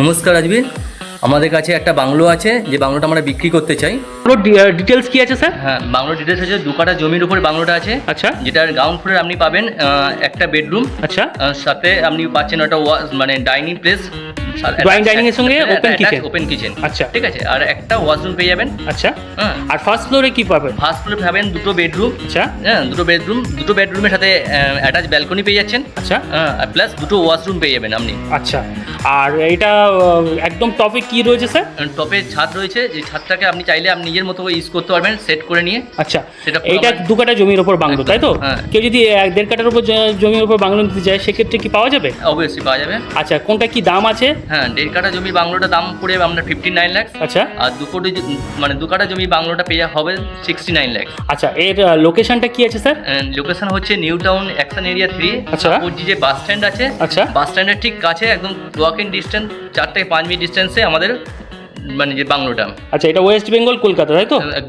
নমস্কার রাজবীর, আমাদের কাছে একটা বাংলো আছে, যে বাংলোটা আমরা বিক্রি করতে চাই। ডিটেলস কি আছে স্যার? হ্যাঁ, বাংলোর ডিটেলস হচ্ছে 2 কাঠা জমির উপরে বাংলোটা আছে। আচ্ছা যেটার গ্রাউন্ড ফ্লোরে আপনি পাবেন একটা বেডরুম, আচ্ছা, সাথে আপনি পাচ্ছেন একটা মানে ডাইনিং প্লেস, ডাইনিং এর সঙ্গে ওপেন কিচেন। আচ্ছা ঠিক আছে, আর একটা ওয়াশরুম পেয়ে যাবেন। আচ্ছা, হ্যাঁ, আর ফার্স্ট ফ্লোরে কি পাবেন? ফার্স্ট ফ্লোরে পাবেন 2টো বেডরুম। আচ্ছা হ্যাঁ, দুটো বেডরুমের সাথে অ্যাটাচ ব্যালকনি পেয়ে যাচ্ছেন। আচ্ছা হ্যাঁ, আর প্লাস 2টো ওয়াশরুম পেয়ে যাবেন আপনি। আচ্ছা, আর এটা একদম টপে কি রয়েছে স্যার? টপে ছাদ রয়েছে, যে ছাদটাকে আপনি চাইলে আপনি নিজের মতো ইউজ করতে পারবেন, সেট করে নিয়ে। আচ্ছা, সেটা এইটা 2 কাঠা জমির উপর বাংলো, তাই তো? হ্যাঁ। কেউ যদি 1.5 কাঠার উপর জমির উপর বাংলো নিতে চায় সেক্ষেত্রে কি পাওয়া যাবে? অবশ্যই পাওয়া যাবে। আচ্ছা, কোনটা কি দাম আছে? হ্যাঁ, 1.5 কাঠা জমি বাংলোটা দাম পড়ে আমরা 59 লাখ। আচ্ছা আর 2 কাঠা জমি বাংলোটা পেয়ে হবে 69 লাখ। আচ্ছা, এর লোকেশনটা কি আছে স্যার? লোকেশন হচ্ছে নিউ টাউন অ্যাকশন এরিয়া 3। আচ্ছা। সাপোজি যে বাস স্ট্যান্ড আছে, আচ্ছা। বাস স্ট্যান্ডের ঠিক কাছে, একদম ওয়াকিং ডিস্টেন্স 4 থেকে 5 মিনিট ডিস্টেন্সে আমাদের মানে যে বাংলোটা। আচ্ছা, এটা ওয়েস্ট বেঙ্গল কলকাতা, তাই তো? একদম।